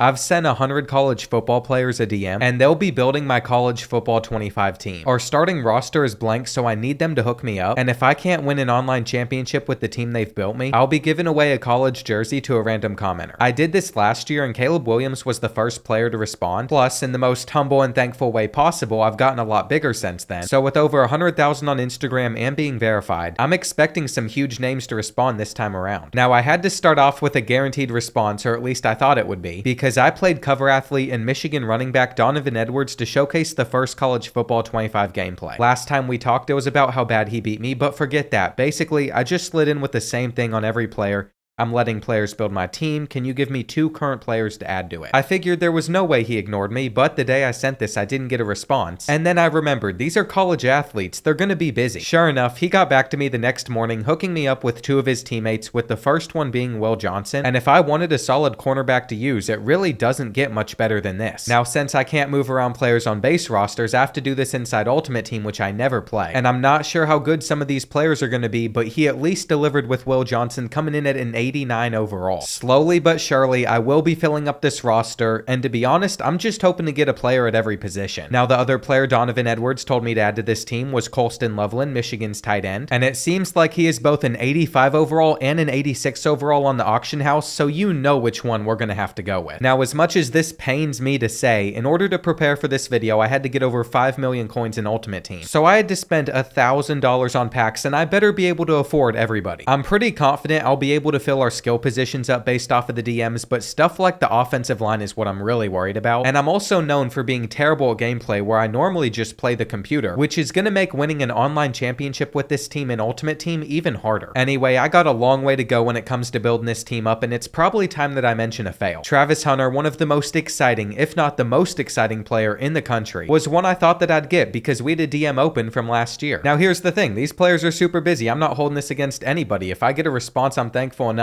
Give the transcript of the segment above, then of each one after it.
I've sent 100 college football players a DM, and they'll be building my college football 25 team. Our starting roster is blank, so I need them to hook me up, and if I can't win an online championship with the team they've built me, I'll be giving away a college jersey to a random commenter. I did this last year, and Caleb Williams was the first player to respond. Plus, in the most humble and thankful way possible, I've gotten a lot bigger since then. So with over 100,000 on Instagram and being verified, I'm expecting some huge names to respond this time around. Now, I had to start off with a guaranteed response, or at least I thought it would be, because I played cover athlete and Michigan running back Donovan Edwards to showcase the first college football 25 gameplay. Last time we talked, it was about how bad he beat me, but forget that. Basically, I just slid in with the same thing on every player. I'm letting players build my team. Can you give me 2 current players to add to it? I figured there was no way he ignored me, but the day I sent this, I didn't get a response. And then I remembered, these are college athletes. They're gonna be busy. Sure enough, he got back to me the next morning, hooking me up with 2 of his teammates, with the first one being Will Johnson. And if I wanted a solid cornerback to use, it really doesn't get much better than this. Now, since I can't move around players on base rosters, I have to do this inside Ultimate Team, which I never play. And I'm not sure how good some of these players are gonna be, but he at least delivered with Will Johnson coming in at an 89 overall. Slowly but surely, I will be filling up this roster, and to be honest, I'm just hoping to get a player at every position. Now, the other player Donovan Edwards told me to add to this team was Colston Loveland, Michigan's tight end, and it seems like he is both an 85 overall and an 86 overall on the auction house, so you know which one we're gonna have to go with. Now, as much as this pains me to say, in order to prepare for this video, I had to get over 5 million coins in Ultimate Team, so I had to spend $1,000 on packs, and I better be able to afford everybody. I'm pretty confident I'll be able to fill our skill positions up based off of the DMs, but stuff like the offensive line is what I'm really worried about. And I'm also known for being terrible at gameplay, where I normally just play the computer, which is going to make winning an online championship with this team in Ultimate Team even harder. Anyway, I got a long way to go when it comes to building this team up, and it's probably time that I mention a fail. Travis Hunter, one of the most exciting, if not the most exciting player in the country, was one I thought that I'd get because we had a DM open from last year. Now, here's the thing. These players are super busy. I'm not holding this against anybody. If I get a response, I'm thankful enough.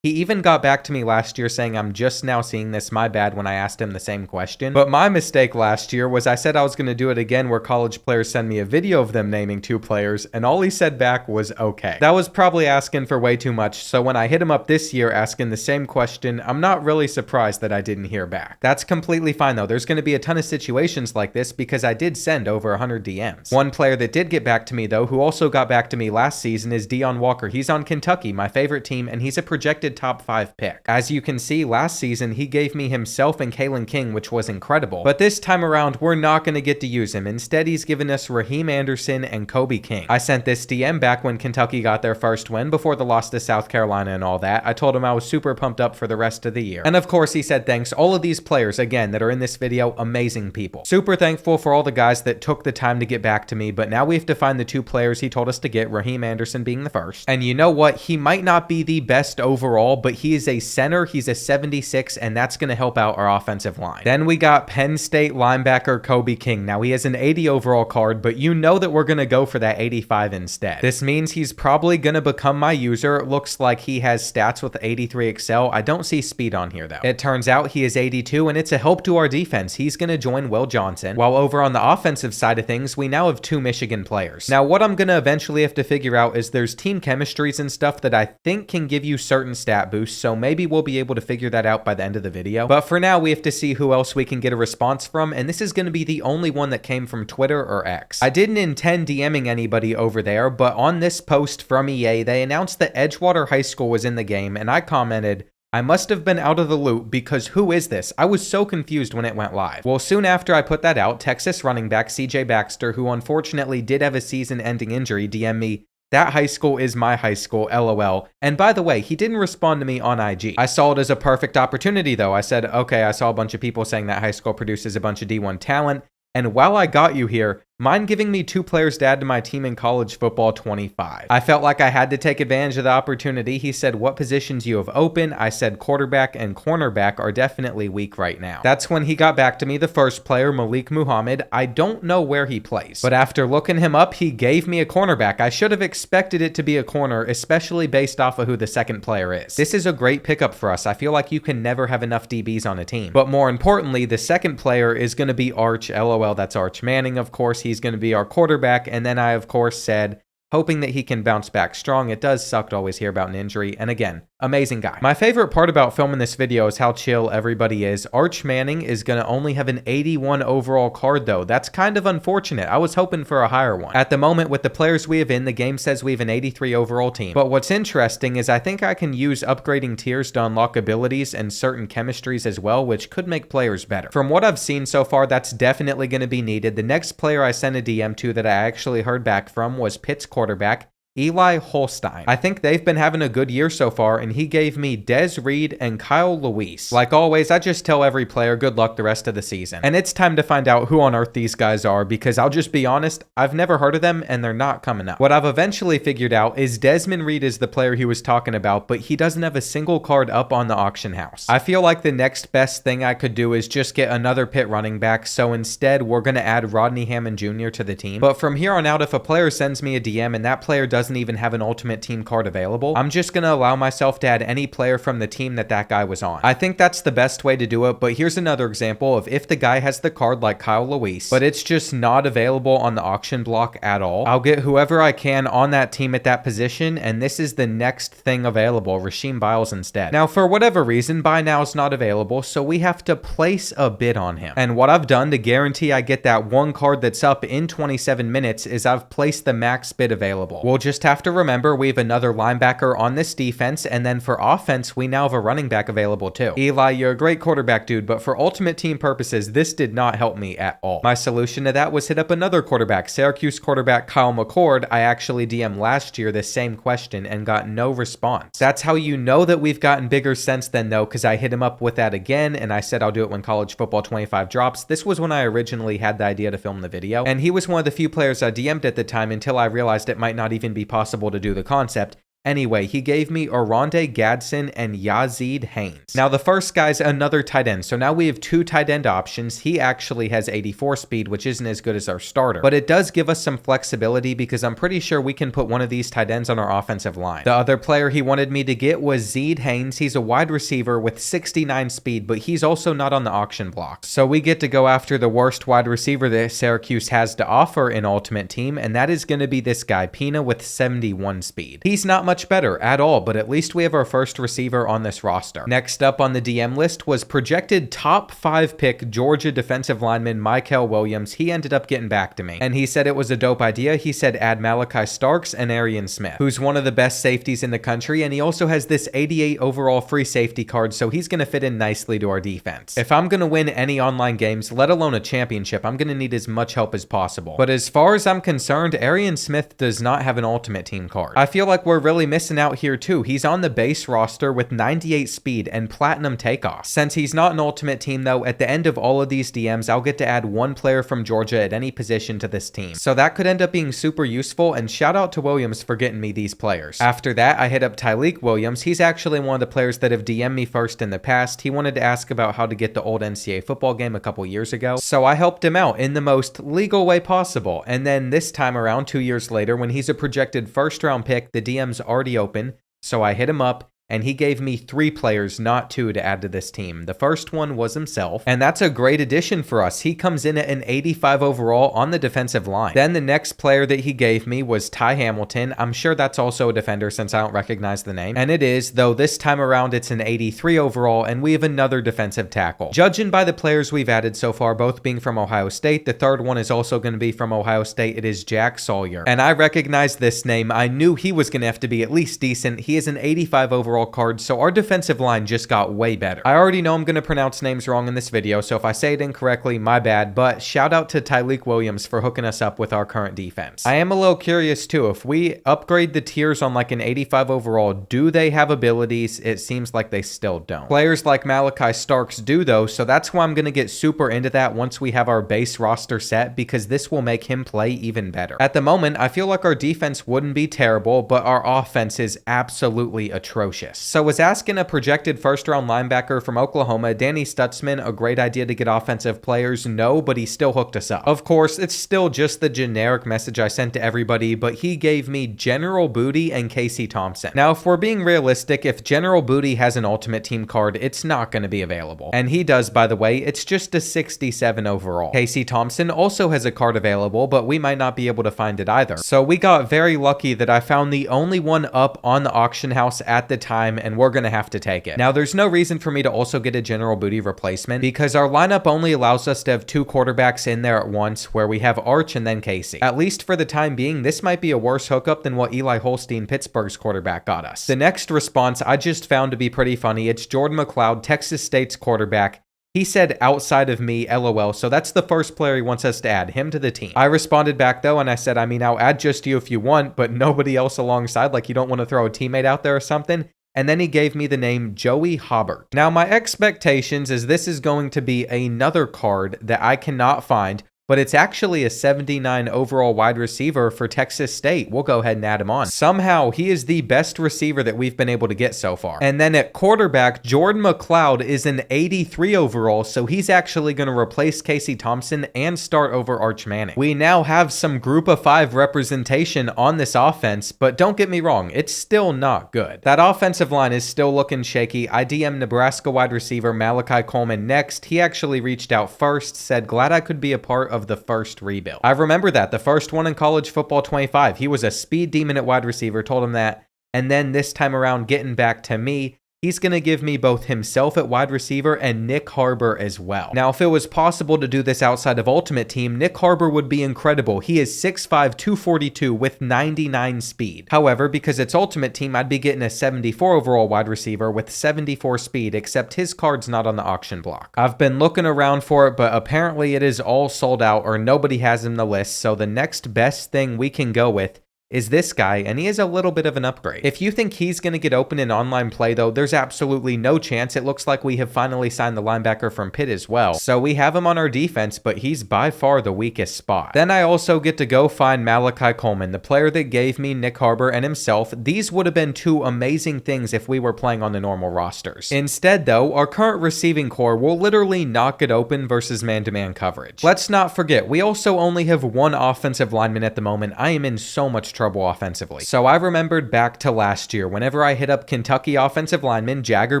He even got back to me last year saying, I'm just now seeing this, my bad, when I asked him the same question. But my mistake last year was I said I was going to do it again, where college players send me a video of them naming 2 players, and all he said back was okay. That was probably asking for way too much, so when I hit him up this year asking the same question, I'm not really surprised that I didn't hear back. That's completely fine though. There's going to be a ton of situations like this because I did send over 100 DMs. One player that did get back to me though, who also got back to me last season, is Deon Walker. He's on Kentucky, my favorite team, and he's a projected top 5 pick. As you can see, last season he gave me himself and Kalen King, which was incredible. But this time around, we're not going to get to use him. Instead, he's given us Raheem Anderson and Kobe King. I sent this DM back when Kentucky got their first win before the loss to South Carolina and all that. I told him I was super pumped up for the rest of the year. And of course, he said thanks. All of these players, again, that are in this video, amazing people. Super thankful for all the guys that took the time to get back to me, but now we have to find the 2 players he told us to get, Raheem Anderson being the first. And you know what? He might not be the best overall, but he is a center. He's a 76, and that's going to help out our offensive line. Then we got Penn State linebacker Kobe King. Now, he has an 80 overall card, but you know that we're going to go for that 85 instead. This means he's probably going to become my user. It looks like he has stats with 83 Excel. I don't see speed on here, though. It turns out he is 82, and it's a help to our defense. He's going to join Will Johnson. While over on the offensive side of things, we now have 2 Michigan players. Now, what I'm going to eventually have to figure out is there's team chemistries and stuff that I think can give you certain stat boosts, so maybe we'll be able to figure that out by the end of the video. But for now, we have to see who else we can get a response from, and this is going to be the only one that came from Twitter or X. I didn't intend DMing anybody over there, but on this post from EA, they announced that Edgewater High School was in the game, and I commented, I must have been out of the loop because who is this? I was so confused when it went live. Well, soon after I put that out, Texas running back CJ Baxter, who unfortunately did have a season-ending injury, DM'd me, that high school is my high school, LOL. And by the way, he didn't respond to me on IG. I saw it as a perfect opportunity though. I said, okay, I saw a bunch of people saying that high school produces a bunch of D1 talent. And while I got you here, mind giving me 2 players to add to my team in college football 25. I felt like I had to take advantage of the opportunity. He said, what positions you have open? I said quarterback and cornerback are definitely weak right now. That's when he got back to me, the first player, Malik Muhammad. I don't know where he plays, but after looking him up, he gave me a cornerback. I should have expected it to be a corner, especially based off of who the second player is. This is a great pickup for us. I feel like you can never have enough DBs on a team. But more importantly, the second player is going to be Arch, LOL. That's Arch Manning, of course. He's going to be our quarterback. And then I, of course, said, hoping that he can bounce back strong. It does suck to always hear about an injury. And again, Amazing guy. My favorite part about filming this video is how chill everybody is. Arch Manning is going to only have an 81 overall card though. That's kind of unfortunate. I was hoping for a higher one. At the moment, with the players we have in, the game says we have an 83 overall team. But what's interesting is I think I can use upgrading tiers to unlock abilities and certain chemistries as well, which could make players better. From what I've seen so far, that's definitely going to be needed. The next player I sent a DM to that I actually heard back from was Pitt's quarterback, Eli Holstein. I think they've been having a good year so far, and he gave me Des Reed and Kyle Lewis. Like always, I just tell every player good luck the rest of the season. And it's time to find out who on earth these guys are, because I'll just be honest, I've never heard of them and they're not coming up. What I've eventually figured out is Desmond Reed is the player he was talking about, but he doesn't have a single card up on the auction house. I feel like the next best thing I could do is just get another Pitt running back, so instead we're going to add Rodney Hammond Jr. to the team. But from here on out, if a player sends me a DM and that player doesn't even have an ultimate team card available, I'm just going to allow myself to add any player from the team that guy was on. I think that's the best way to do it, but here's another example of if the guy has the card like Kyle Lewis, but it's just not available on the auction block at all, I'll get whoever I can on that team at that position, and this is the next thing available, Rasheem Biles instead. Now, for whatever reason, Buy Now is not available, so we have to place a bid on him. And what I've done to guarantee I get that one card that's up in 27 minutes is I've placed the max bid available. We'll just have to remember we have another linebacker on this defense, and then for offense, we now have a running back available too. Eli, you're a great quarterback, dude, but for ultimate team purposes, this did not help me at all. My solution to that was hit up another quarterback, Syracuse quarterback Kyle McCord. I actually DM'd last year this same question and got no response. That's how you know that we've gotten bigger since then though, because I hit him up with that again, and I said I'll do it when College Football 25 drops. This was when I originally had the idea to film the video, and he was one of the few players I DM'd at the time until I realized it might not even be possible to do the concept. Anyway, he gave me Oronde Gadsden and Yazid Haynes. Now, the first guy's another tight end, so now we have two tight end options. He actually has 84 speed, which isn't as good as our starter, but it does give us some flexibility because I'm pretty sure we can put one of these tight ends on our offensive line. The other player he wanted me to get was Zeed Haynes. He's a wide receiver with 69 speed, but he's also not on the auction block. So we get to go after the worst wide receiver that Syracuse has to offer in Ultimate Team, and that is going to be this guy, Pina, with 71 speed. He's not much better at all, but at least we have our first receiver on this roster. Next up on the DM list was projected top 5 pick Georgia defensive lineman Michael Williams. He ended up getting back to me, and he said it was a dope idea. He said add Malachi Starks and Arian Smith, who's one of the best safeties in the country, and he also has this 88 overall free safety card, so he's going to fit in nicely to our defense. If I'm going to win any online games, let alone a championship, I'm going to need as much help as possible. But as far as I'm concerned, Arian Smith does not have an ultimate team card. I feel like we're really missing out here too. He's on the base roster with 98 speed and platinum takeoff. Since he's not an ultimate team though, at the end of all of these DMs, I'll get to add one player from Georgia at any position to this team. So that could end up being super useful, and shout out to Williams for getting me these players. After that, I hit up Tyleek Williams. He's actually one of the players that have DM'd me first in the past. He wanted to ask about how to get the old NCAA football game a couple years ago, so I helped him out in the most legal way possible. And then this time around, 2 years later, when he's a projected first round pick, the DM's already open. So I hit him up, and he gave me 3 players, not 2, to add to this team. The first one was himself, and that's a great addition for us. He comes in at an 85 overall on the defensive line. Then the next player that he gave me was Ty Hamilton. I'm sure that's also a defender since I don't recognize the name. And it is, though this time around it's an 83 overall, and we have another defensive tackle. Judging by the players we've added so far, both being from Ohio State, the third one is also going to be from Ohio State. It is Jack Sawyer. And I recognize this name. I knew he was going to have to be at least decent. He is an 85 overall card, so our defensive line just got way better. I already know I'm going to pronounce names wrong in this video, so if I say it incorrectly, my bad, but shout out to Tyleek Williams for hooking us up with our current defense. I am a little curious too, if we upgrade the tiers on like an 85 overall, do they have abilities? It seems like they still don't. Players like Malachi Starks do though, so that's why I'm going to get super into that once we have our base roster set, because this will make him play even better. At the moment, I feel like our defense wouldn't be terrible, but our offense is absolutely atrocious. So was asking a projected first-round linebacker from Oklahoma, Danny Stutzman, a great idea to get offensive players? No, but he still hooked us up. Of course, it's still just the generic message I sent to everybody, but he gave me General Booty and Casey Thompson. Now, if we're being realistic, if General Booty has an ultimate team card, it's not going to be available. And he does, by the way. It's just a 67 overall. Casey Thompson also has a card available, but we might not be able to find it either. So we got very lucky that I found the only one up on the auction house at the time time, and we're going to have to take it. Now, there's no reason for me to also get a General Booty replacement because our lineup only allows us to have 2 quarterbacks in there at once, where we have Arch and then Casey. At least for the time being, this might be a worse hookup than what Eli Holstein, Pittsburgh's quarterback, got us. The next response I just found to be pretty funny. It's Jordan McLeod, Texas State's quarterback. He said, outside of me, LOL, so that's the first player he wants us to add, him to the team. I responded back, though, and I said, I mean, I'll add just you if you want, but nobody else alongside, like you don't want to throw a teammate out there or something? And then he gave me the name Joey Hobart. Now, my expectations is this is going to be another card that I cannot find, but it's actually a 79 overall wide receiver for Texas State. We'll go ahead and add him on. Somehow, he is the best receiver that we've been able to get so far. And then at quarterback, Jordan McLeod is an 83 overall, so he's actually going to replace Casey Thompson and start over Arch Manning. We now have some group of 5 representation on this offense, but don't get me wrong, it's still not good. That offensive line is still looking shaky. I DM Nebraska wide receiver Malachi Coleman next. He actually reached out first, said, glad I could be a part of the first rebuild. I remember that, the first one in college football 25. He was a speed demon at wide receiver, told him that. And then this time around, getting back to me, he's going to give me both himself at wide receiver and Nick Harbor as well. Now, if it was possible to do this outside of Ultimate Team, Nick Harbor would be incredible. He is 6'5", 242 with 99 speed. However, because it's Ultimate Team, I'd be getting a 74 overall wide receiver with 74 speed, except his card's not on the auction block. I've been looking around for it, but apparently it is all sold out or nobody has him on the list, so the next best thing we can go with is this guy, and he is a little bit of an upgrade. If you think he's going to get open in online play, though, there's absolutely no chance. It looks like we have finally signed the linebacker from Pitt as well. So we have him on our defense, but he's by far the weakest spot. Then I also get to go find Malachi Coleman, the player that gave me Nick Harbor and himself. These would have been 2 amazing things if we were playing on the normal rosters. Instead, though, our current receiving core will literally not get open versus man-to-man coverage. Let's not forget, we also only have 1 offensive lineman at the moment. I am in so much trouble offensively. So I remembered back to last year whenever I hit up Kentucky offensive lineman Jagger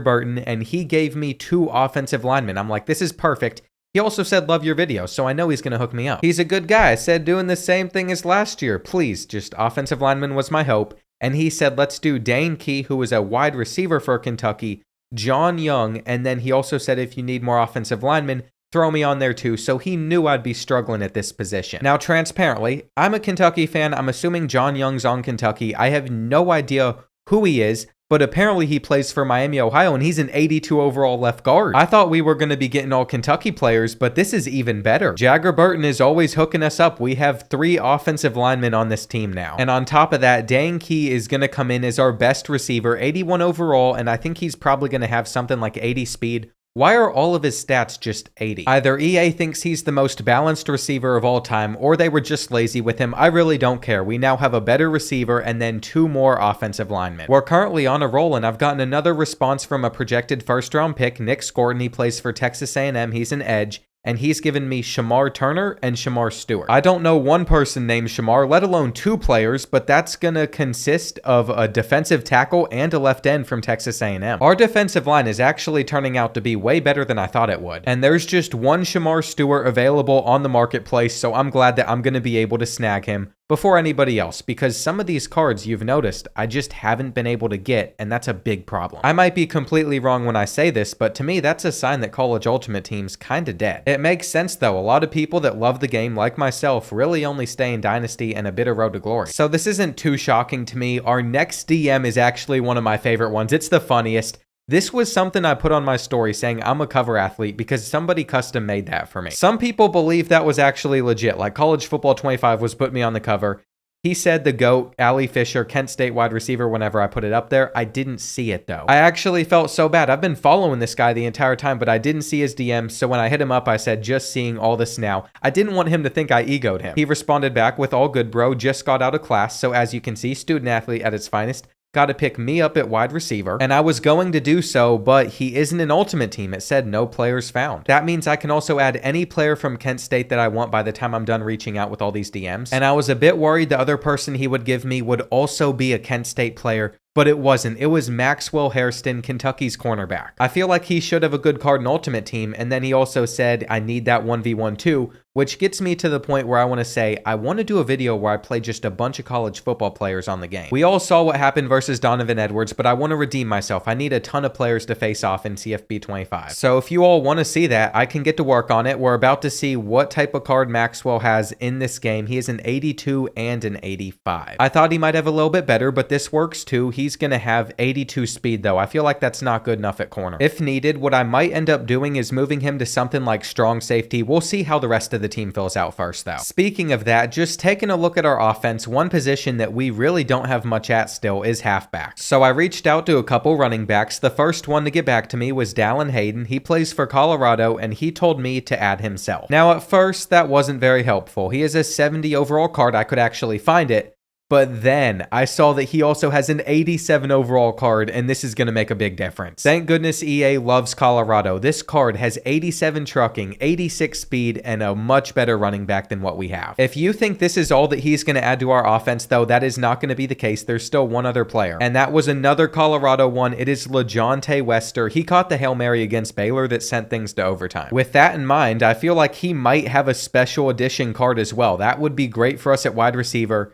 Burton and he gave me 2 offensive linemen. I'm like, this is perfect. He also said, love your video, so I know he's going to hook me up. He's a good guy. I said, doing the same thing as last year. Please, just offensive lineman was my hope. And he said, let's do Dane Key, who was a wide receiver for Kentucky, John Young, and then he also said, if you need more offensive linemen, throw me on there too, so he knew I'd be struggling at this position. Now, transparently, I'm a Kentucky fan. I'm assuming John Young's on Kentucky. I have no idea who he is, but apparently he plays for Miami, Ohio, and he's an 82 overall left guard. I thought we were going to be getting all Kentucky players, but this is even better. Jagger Burton is always hooking us up. We have 3 offensive linemen on this team now. And on top of that, Dane Key is going to come in as our best receiver, 81 overall, and I think he's probably going to have something like 80 speed. Why are all of his stats just 80? Either EA thinks he's the most balanced receiver of all time, or they were just lazy with him. I really don't care. We now have a better receiver and then 2 more offensive linemen. We're currently on a roll, and I've gotten another response from a projected first-round pick, Nick Scorton. He plays for Texas A&M. He's an edge. And he's given me Shamar Turner and Shamar Stewart. I don't know one person named Shamar, let alone 2 players, but that's gonna consist of a defensive tackle and a left end from Texas A&M. Our defensive line is actually turning out to be way better than I thought it would. And there's just 1 Shamar Stewart available on the marketplace, so I'm glad that I'm gonna be able to snag him before anybody else, because some of these cards you've noticed I just haven't been able to get, and that's a big problem. I might be completely wrong when I say this, but to me that's a sign that college Ultimate Team's kinda dead. It makes sense though. A lot of people that love the game, like myself, really only stay in Dynasty and a bit of Road to Glory. So this isn't too shocking to me. Our next DM is actually one of my favorite ones. It's the funniest. This was something I put on my story saying I'm a cover athlete because somebody custom made that for me. Some people believe that was actually legit, like College Football 25 was put me on the cover. He said the GOAT, Ali Fisher, Kent State wide receiver whenever I put it up there. I didn't see it though. I actually felt so bad. I've been following this guy the entire time, but I didn't see his DM. So when I hit him up, I said, just seeing all this now. I didn't want him to think I egoed him. He responded back with, all good bro, just got out of class. So as you can see, student athlete at its finest. Got to pick me up at wide receiver, and I was going to do so, but he isn't an Ultimate Team. It said no players found. That means I can also add any player from Kent State that I want by the time I'm done reaching out with all these DMs. And I was a bit worried the other person he would give me would also be a Kent State player, but it wasn't. It was Maxwell Hairston, Kentucky's cornerback. I feel like he should have a good card in Ultimate Team, and then he also said, I need that 1v1 too, Which gets me to the point where I want to say, I want to do a video where I play just a bunch of college football players on the game. We all saw what happened versus Donovan Edwards, but I want to redeem myself. I need a ton of players to face off in CFB 25. So if you all want to see that, I can get to work on it. We're about to see what type of card Maxwell has in this game. He is an 82 and an 85. I thought he might have a little bit better, but this works too. He's going to have 82 speed though. I feel like that's not good enough at corner. If needed, what I might end up doing is moving him to something like strong safety. We'll see how the rest of the team fills out first though. Speaking of that, just taking a look at our offense, one position that we really don't have much at still is halfback. So I reached out to a couple running backs. The first one to get back to me was Dallin Hayden. He plays for Colorado and he told me to add himself. Now at first that wasn't very helpful. He is a 70 overall card. I could actually find it. But then I saw that he also has an 87 overall card, and this is going to make a big difference. Thank goodness EA loves Colorado. This card has 87 trucking, 86 speed, and a much better running back than what we have. If you think this is all that he's going to add to our offense, though, that is not going to be the case. There's still one other player, and that was another Colorado one. It is LeJohntay Wester. He caught the Hail Mary against Baylor that sent things to overtime. With that in mind, I feel like he might have a special edition card as well. That would be great for us at wide receiver.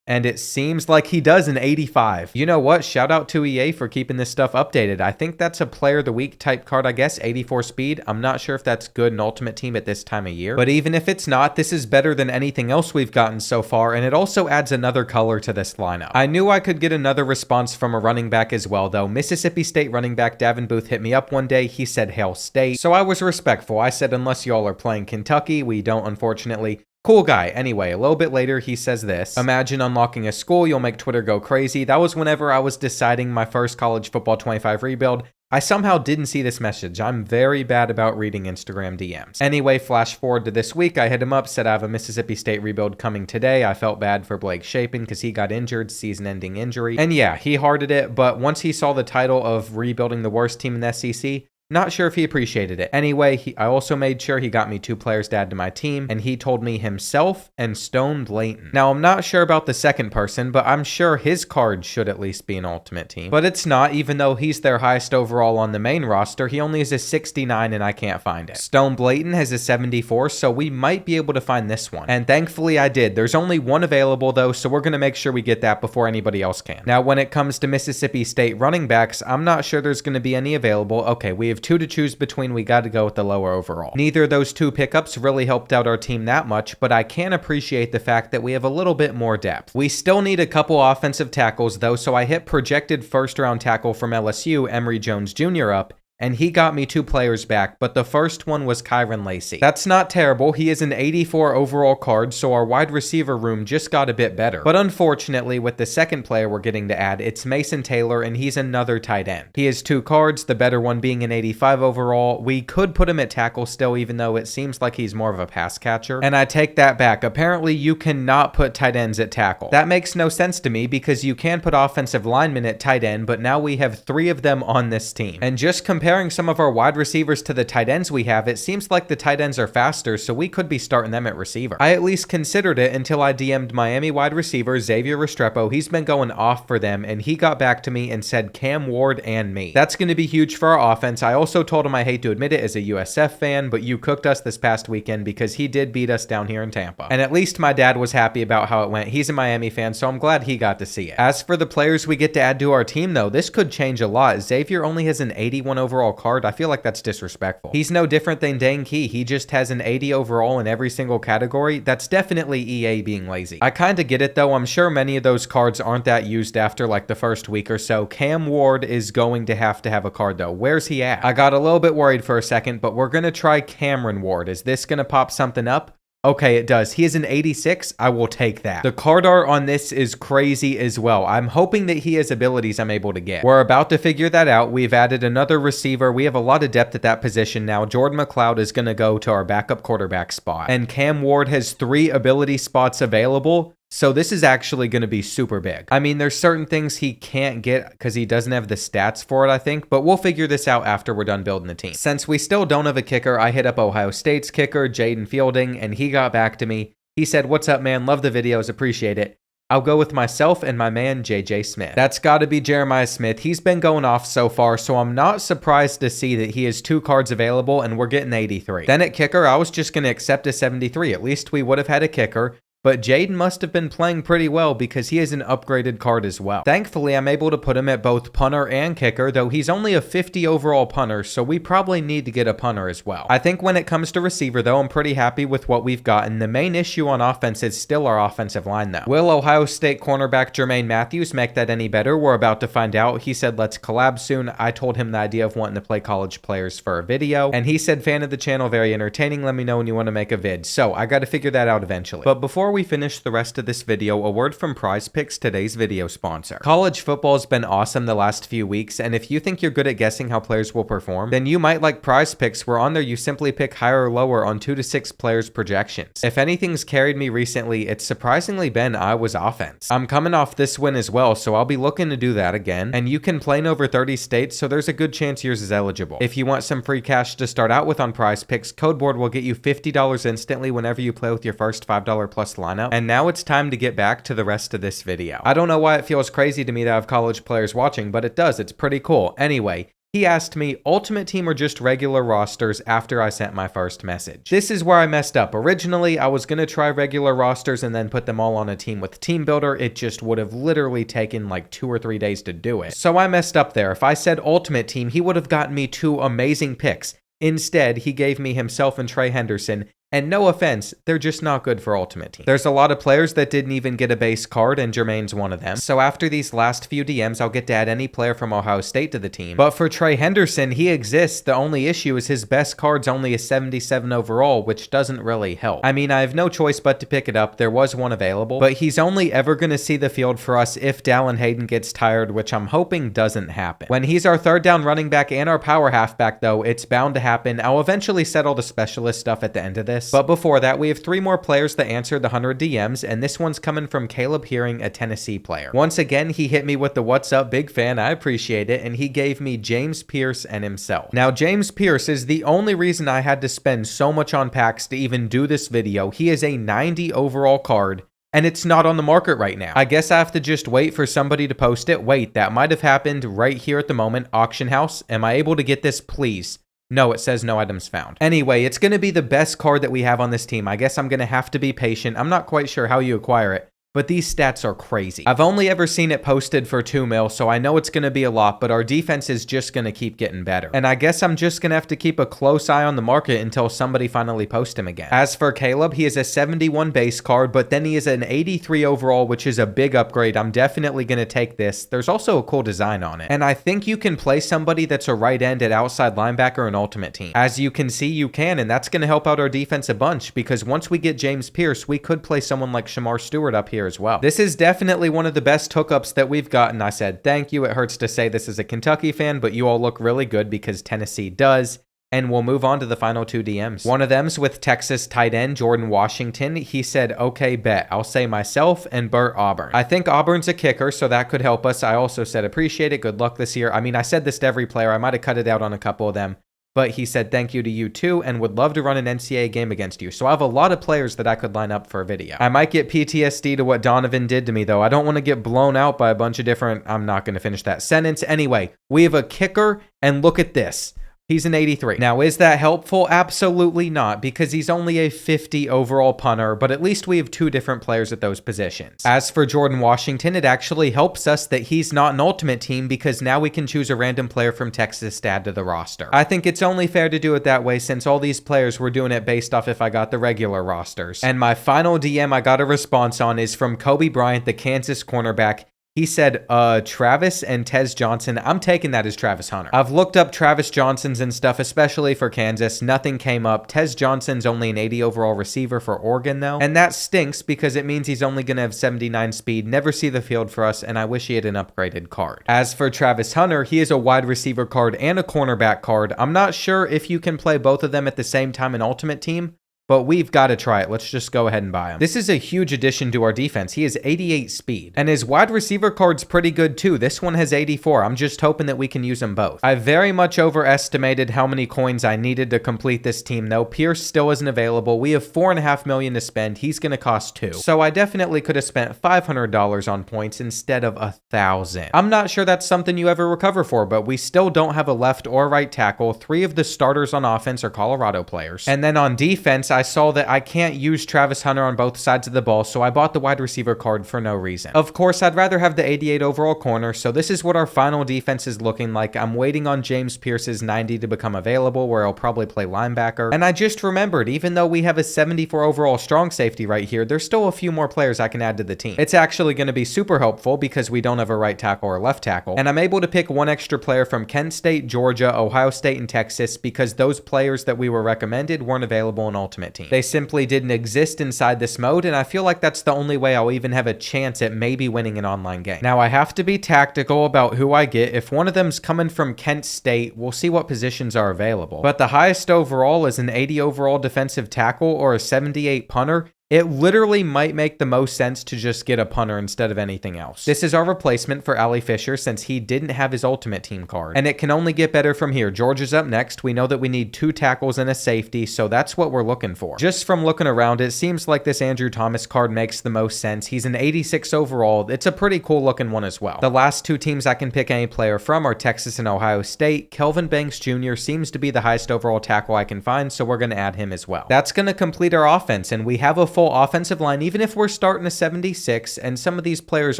And it seems like he does an 85. You know what? Shout out to EA for keeping this stuff updated. I think that's a player of the week type card, I guess. 84 speed. I'm not sure if that's good in Ultimate Team at this time of year. But even if it's not, this is better than anything else we've gotten so far. And it also adds another color to this lineup. I knew I could get another response from a running back as well, though. Mississippi State running back Davin Booth hit me up one day. He said Hail State. So I was respectful. I said, unless y'all are playing Kentucky, we don't, unfortunately. Cool guy. Anyway, a little bit later, he says this. Imagine unlocking a school, you'll make Twitter go crazy. That was whenever I was deciding my first college football 25 rebuild. I somehow didn't see this message. I'm very bad about reading Instagram DMs. Anyway, flash forward to this week. I hit him up, said I have a Mississippi State rebuild coming today. I felt bad for Blake Shapen because he got injured, season-ending injury. And yeah, he hearted it, but once he saw the title of rebuilding the worst team in the SEC, not sure if he appreciated it. Anyway, I also made sure he got me 2 players to add to my team, and he told me himself and Stone Blayton. Now, I'm not sure about the second person, but I'm sure his card should at least be an Ultimate Team. But it's not, even though he's their highest overall on the main roster. He only has a 69, and I can't find it. Stone Blayton has a 74, so we might be able to find this one. And thankfully, I did. There's only one available, though, so we're going to make sure we get that before anybody else can. Now, when it comes to Mississippi State running backs, I'm not sure there's going to be any available. Okay, we have 2 to choose between. We got to go with the lower overall. Neither of those 2 pickups really helped out our team that much, but I can appreciate the fact that we have a little bit more depth. We still need a couple offensive tackles though, so I hit projected first round tackle from LSU, Emory Jones Jr. up, and he got me 2 players back, but the first one was Kyron Lacey. That's not terrible. He is an 84 overall card, so our wide receiver room just got a bit better. But unfortunately, with the second player we're getting to add, it's Mason Taylor, and he's another tight end. He has 2 cards, the better one being an 85 overall. We could put him at tackle still, even though it seems like he's more of a pass catcher. And I take that back. Apparently, you cannot put tight ends at tackle. That makes no sense to me because you can put offensive linemen at tight end, but now we have 3 of them on this team. And just comparing some of our wide receivers to the tight ends we have, it seems like the tight ends are faster, so we could be starting them at receiver. I at least considered it until I DM'd Miami wide receiver Xavier Restrepo. He's been going off for them, and he got back to me and said Cam Ward and me. That's going to be huge for our offense. I also told him I hate to admit it as a USF fan, but you cooked us this past weekend because he did beat us down here in Tampa. And at least my dad was happy about how it went. He's a Miami fan, so I'm glad he got to see it. As for the players we get to add to our team, though, this could change a lot. Xavier only has an 81 overall card. I feel like that's disrespectful. He's no different than Dane Key. He just has an 80 overall in every single category. That's definitely EA being lazy. I kind of get it though. I'm sure many of those cards aren't that used after like the first week or so. Cam Ward is going to have a card though. Where's he at? I got a little bit worried for a second, but we're going to try Cameron Ward. Is this going to pop something up? Okay, it does. He is an 86. I will take that. The card art on this is crazy as well. I'm hoping that he has abilities I'm able to get. We're about to figure that out. We've added another receiver. We have a lot of depth at that position now. Jordan McLeod is going to go to our backup quarterback spot. And Cam Ward has 3 ability spots available. So this is actually going to be super big. I mean, there's certain things he can't get because he doesn't have the stats for it, I think, but we'll figure this out after we're done building the team. Since we still don't have a kicker, I hit up Ohio State's kicker, Jaden Fielding, and he got back to me. He said, "What's up, man? Love the videos. Appreciate it. I'll go with myself and my man JJ Smith. That's gotta be Jeremiah Smith. He's been going off so far, so I'm not surprised to see that he has 2 cards available and we're getting 83. Then at kicker, I was just gonna accept a 73. At least we would have had a kicker. But Jaden must have been playing pretty well because he is an upgraded card as well. Thankfully, I'm able to put him at both punter and kicker, though he's only a 50 overall punter, so we probably need to get a punter as well. I think when it comes to receiver, though, I'm pretty happy with what we've gotten. The main issue on offense is still our offensive line, though. Will Ohio State cornerback Jermaine Matthews make that any better? We're about to find out. He said, let's collab soon. I told him the idea of wanting to play college players for a video, and he said, fan of the channel, very entertaining. Let me know when you want to make a vid. So I got to figure that out eventually. But before we finish the rest of this video, a word from Prize Picks, today's video sponsor. College football has been awesome the last few weeks, and if you think you're good at guessing how players will perform, then you might like Prize Picks, where on there you simply pick higher or lower on 2 to 6 players' projections. If anything's carried me recently, it's surprisingly been Iowa's offense. I'm coming off this win as well, so I'll be looking to do that again, and you can play in over 30 states, so there's a good chance yours is eligible. If you want some free cash to start out with on Prize Picks, Code Board will get you $50 instantly whenever you play with your first $5 plus lineup. And now it's time to get back to the rest of this video. I don't know why it feels crazy to me to have college players watching, but it does. It's pretty cool. Anyway, he asked me, Ultimate Team or just regular rosters, after I sent my first message. This is where I messed up. Originally, I was going to try regular rosters and then put them all on a team with Team Builder. It just would have literally taken like 2 or 3 days to do it. So I messed up there. If I said Ultimate Team, he would have gotten me 2 amazing picks. Instead, he gave me himself and Trey Henderson. And no offense, they're just not good for Ultimate Team. There's a lot of players that didn't even get a base card, and Jermaine's one of them. So after these last few DMs, I'll get to add any player from Ohio State to the team. But for Trey Henderson, he exists. The only issue is his best card's only a 77 overall, which doesn't really help. I mean, I have no choice but to pick it up. There was one available, but he's only ever going to see the field for us if Dallin Hayden gets tired, which I'm hoping doesn't happen. When he's our 3rd down running back and our power halfback, though, it's bound to happen. I'll eventually settle the specialist stuff at the end of this. But before that, we have 3 more players that answered the 100 DMs, and this one's coming from Caleb Hearing, a Tennessee player. Once again, he hit me with the what's up, big fan, I appreciate it, and he gave me James Pierce and himself. Now, James Pierce is the only reason I had to spend so much on packs to even do this video. He is a 90 overall card, and it's not on the market right now. I guess I have to just wait for somebody to post it. Wait, that might have happened right here at the moment. Auction house, am I able to get this, please? No, it says no items found. Anyway, it's going to be the best card that we have on this team. I guess I'm going to have to be patient. I'm not quite sure how you acquire it, but these stats are crazy. I've only ever seen it posted for 2 mil, so I know it's going to be a lot, but our defense is just going to keep getting better. And I guess I'm just going to have to keep a close eye on the market until somebody finally posts him again. As for Caleb, he is a 71 base card, but then he is an 83 overall, which is a big upgrade. I'm definitely going to take this. There's also a cool design on it. And I think you can play somebody that's a right end at outside linebacker in Ultimate Team. As you can see, you can, and that's going to help out our defense a bunch, because once we get James Pierce, we could play someone like Shamar Stewart up here as well. This is definitely one of the best hookups that we've gotten. I said thank you. It hurts to say this as a Kentucky fan, but you all look really good because Tennessee does. And we'll move on to the final 2 DMs. One of them's with Texas tight end Jordan Washington. He said, okay, bet. I'll say myself and Burt Auburn. I think Auburn's a kicker, so that could help us. I also said appreciate it. Good luck this year. I mean, I said this to every player. I might have cut it out on a couple of them. But he said thank you to you too and would love to run an NCAA game against you. So I have a lot of players that I could line up for a video. I might get PTSD to what Donovan did to me though. I don't want to get blown out by a bunch of different... I'm not going to finish that sentence. Anyway, we have a kicker and look at this. He's an 83. Now, is that helpful? Absolutely not, because he's only a 50 overall punter, but at least we have 2 different players at those positions. As for Jordan Washington, it actually helps us that he's not an Ultimate Team because now we can choose a random player from Texas to add to the roster. I think it's only fair to do it that way since all these players were doing it based off if I got the regular rosters. And my final DM I got a response on is from Kobe Bryant, the Kansas cornerback. He said, Travis and Tez Johnson. I'm taking that as Travis Hunter. I've looked up Travis Johnson's and stuff, especially for Kansas. Nothing came up. Tez Johnson's only an 80 overall receiver for Oregon, though. And that stinks because it means he's only going to have 79 speed, never see the field for us, and I wish he had an upgraded card. As for Travis Hunter, he is a wide receiver card and a cornerback card. I'm not sure if you can play both of them at the same time in Ultimate Team, but we've got to try it. Let's just go ahead and buy him. This is a huge addition to our defense. He has 88 speed, and his wide receiver card's pretty good too. This one has 84. I'm just hoping that we can use them both. I very much overestimated how many coins I needed to complete this team though. Pierce still isn't available. We have $4.5 million to spend. He's going to cost $2. So I definitely could have spent $500 on points instead of $1,000. I'm not sure that's something you ever recover for, but we still don't have a left or right tackle. 3 of the starters on offense are Colorado players. And then on defense, I saw that I can't use Travis Hunter on both sides of the ball, so I bought the wide receiver card for no reason. Of course, I'd rather have the 88 overall corner, so this is what our final defense is looking like. I'm waiting on James Pierce's 90 to become available, where he'll probably play linebacker. And I just remembered, even though we have a 74 overall strong safety right here, there's still a few more players I can add to the team. It's actually going to be super helpful because we don't have a right tackle or left tackle, and I'm able to pick one extra player from Kent State, Georgia, Ohio State, and Texas because those players that we were recommended weren't available in Ultimate Team. They simply didn't exist inside this mode, and I feel like that's the only way I'll even have a chance at maybe winning an online game. Now, I have to be tactical about who I get. If one of them's coming from Kent State, we'll see what positions are available. But the highest overall is an 80 overall defensive tackle or a 78 punter. It literally might make the most sense to just get a punter instead of anything else. This is our replacement for Ali Fisher since he didn't have his Ultimate Team card. And it can only get better from here. Georgia's up next. We know that we need 2 tackles and a safety, so that's what we're looking for. Just from looking around, it seems like this Andrew Thomas card makes the most sense. He's an 86 overall. It's a pretty cool looking one as well. The last 2 teams I can pick any player from are Texas and Ohio State. Kelvin Banks Jr. seems to be the highest overall tackle I can find, so we're going to add him as well. That's going to complete our offense, and we have a full offensive line, even if we're starting a 76, and some of these players